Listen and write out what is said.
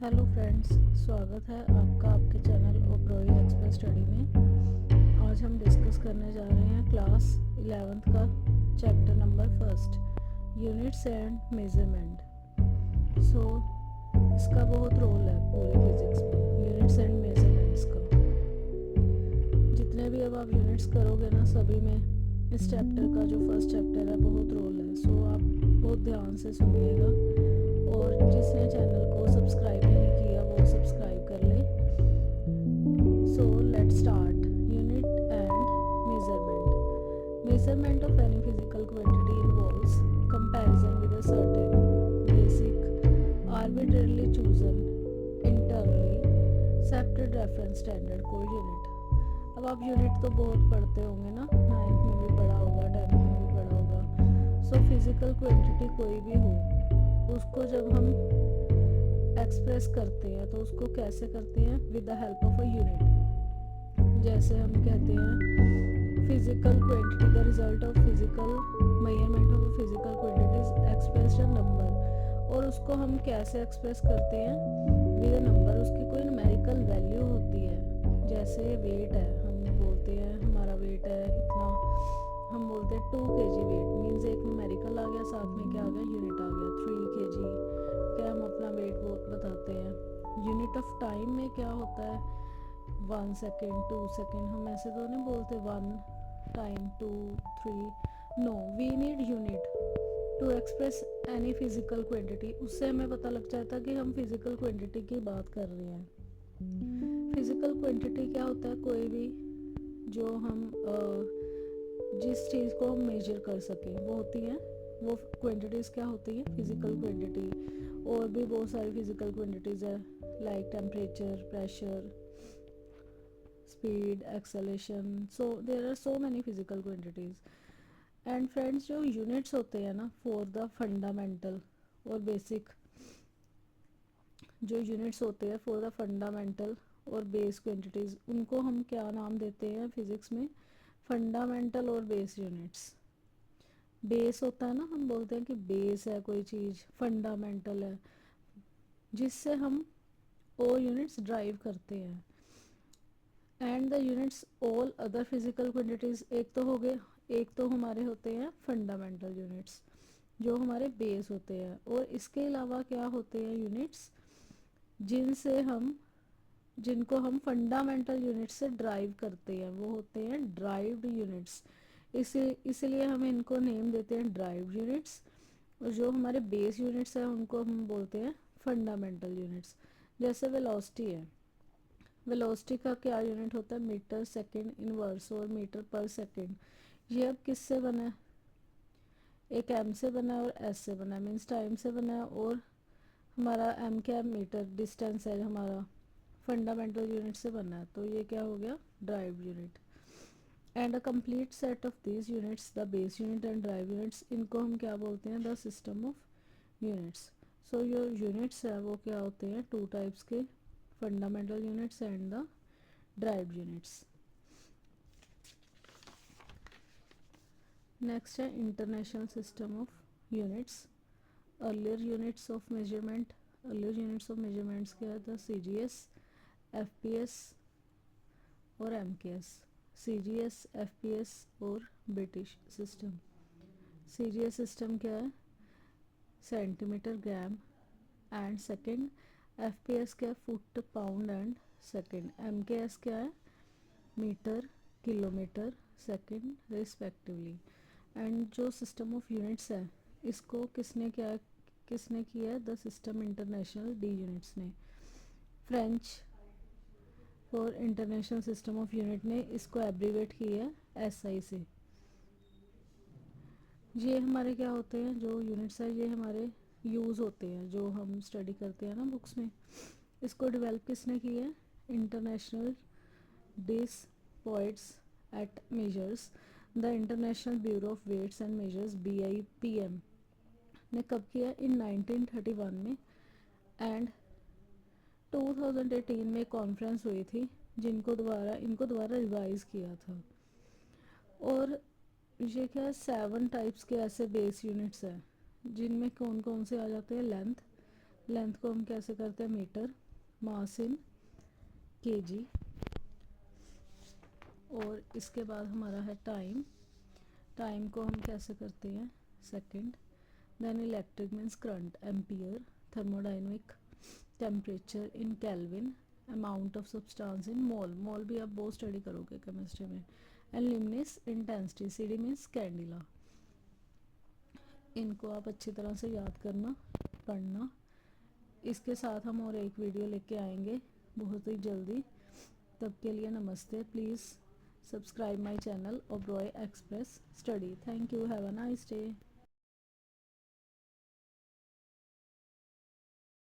Hello friends, स्वागत है आपका आपके चैनल ओब्रोई एक्सपर्ट स्टडी में। आज हम डिस्कस करने जा रहे हैं क्लास 11th का chapter number first, units and measurement. So इसका बहुत रोल है पूरे फिजिक्स में, यूनिट्स एंड मेजरमेंट्स का। जितने भी अब आप यूनिट्स करोगे ना, सभी में इस चैप्टर का जो फर्स्ट चैप्टर है बहुत रोल है। सो आप बहुत ध्यान से सुनिएगा, और जिसने चैनल को सब्सक्राइब नहीं किया वो सब्सक्राइब कर ले। So let's start. Unit and measurement. Measurement of any physical quantity involves comparison with a certain basic arbitrarily chosen internally accepted reference standard को यूनिट। अब आप यूनिट तो बहुत पढ़ते होंगे ना, 9th में भी पढ़ा होगा, 10th में भी पढ़ा होगा। सो फिजिकल क्वांटिटी कोई भी हो, उसको जब हम एक्सप्रेस करते हैं तो उसको कैसे करते हैं? With the help of a unit. जैसे हम कहते हैं physical quantity the result of physical measurement of physical quantities expressed a number. और उसको हम कैसे एक्सप्रेस करते हैं? With a number. उसकी कोई न्यूमेरिकल वैल्यू होती है। जैसे वेट है, हम बोलते हैं हमारा वेट है इतना, हम बोलते हैं 2 kg वेट मीन्स एक न्यूमेरिकल आ गया, साथ में क्या आ गया? यूनिट आ गया 3 kg। क्या हम अपना वेट बताते हैं। यूनिट ऑफ टाइम में क्या होता है? 1 सेकेंड, 2 सेकेंड। हम ऐसे तो नहीं बोलते 1 time 2 3। No, we need unit to express any physical quantity. उससे हमें पता लग जाता है कि हम फिजिकल क्वांटिटी की बात कर रहे हैं। फिजिकल क्वांटिटी क्या होता है? कोई भी जो हम जिस चीज़ को हम मेजर कर सकें वो होती है, वो क्वांटिटीज़ क्या होती है? Physical quantity. और भी बहुत सारी फिजिकल क्वांटिटीज़ है, like temperature, pressure, speed, acceleration. So there are so many physical quantities. And friends, जो यूनिट्स होते हैं ना फॉर द फंडामेंटल और बेसिक, जो यूनिट्स होते हैं फॉर द फंडामेंटल और बेस क्वांटिटीज़, उनको हम क्या नाम देते हैं फिजिक्स में? फंडामेंटल और बेस यूनिट्स। बेस होता है ना, हम बोलते हैं कि बेस है कोई चीज़, फंडामेंटल है जिससे हम ओ यूनिट्स ड्राइव करते हैं। And the units all other physical quantities, एक तो हो गए, एक तो हमारे होते हैं फंडामेंटल यूनिट्स जो हमारे बेस होते हैं। और इसके अलावा क्या होते हैं यूनिट्स जिनसे हम जिनको हम फंडामेंटल यूनिट्स से ड्राइव करते हैं, वो होते हैं ड्राइव्ड यूनिट्स। इसलिए हम इनको नेम देते हैं ड्राइव्ड यूनिट्स। और जो हमारे बेस यूनिट्स हैं उनको हम बोलते हैं फंडामेंटल यूनिट्स। जैसे वेलोसिटी है, वेलोसिटी का क्या यूनिट होता है? मीटर सेकंड इनवर्स और मीटर पर सेकंड। ये अब किससे बना है? एक एम से बना है और एस से बना है, मीन्स टाइम से बना है। और हमारा एम क्या है? मीटर, डिस्टेंस है हमारा, फंडामेंटल यूनिट से बना है। तो ये क्या हो गया? Derived unit. And a complete set of these units, the base unit and derived units, इनको हम क्या बोलते हैं? The system of units. So जो यूनिट्स है वो क्या होते हैं? 2 टाइप्स के, fundamental units and the derived units. Next है international system of units. Earlier units of measurement, earlier units of measurements क्या है? CGS, FPS और MKS। CGS, FPS और ब्रिटिश सिस्टम। CGS सिस्टम क्या है? Centimetre, gram and second. FPS क्या है? Foot, pound and second. MKS क्या है? Metre, kilometre, second respectively. And जो सिस्टम ऑफ यूनिट्स है इसको किसने किया है? The system international, D units ने। French for international system of unit ने इसको एब्रीवेट किया है SI से। ये हमारे क्या होते हैं? जो यूनिट्स है ये हमारे यूज़ होते हैं, जो हम स्टडी करते हैं ना बुक्स में। इसको डेवलप किसने किया है? इंटरनेशनल डिस पॉइंट्स एट मेजर्स the international bureau of weights and measures, BIPM ने कब किया? इन 1931 में। एंड 2018 में कॉन्फ्रेंस हुई थी इनको दोबारा रिवाइज किया था। और ये क्या है? 7 टाइप्स के ऐसे बेस यूनिट्स हैं जिनमें कौन कौन से आ जाते हैं? लेंथ, लेंथ को हम कैसे करते हैं मीटर, मास इन केजी, और इसके बाद हमारा है टाइम, टाइम को हम कैसे करते हैं second, then electric means current ampere, thermodynamic temperature in kelvin, amount of substance in mole, mole भी आप बहुत स्टडी करोगे केमिस्ट्री में, and luminous intensity, C D means candela. इनको आप अच्छी तरह से याद करना, पढ़ना। इसके साथ हम और एक वीडियो लेके आएंगे बहुत ही जल्दी, तब के लिए नमस्ते। Please subscribe my channel Oberoi express study. Thank you, have a nice day.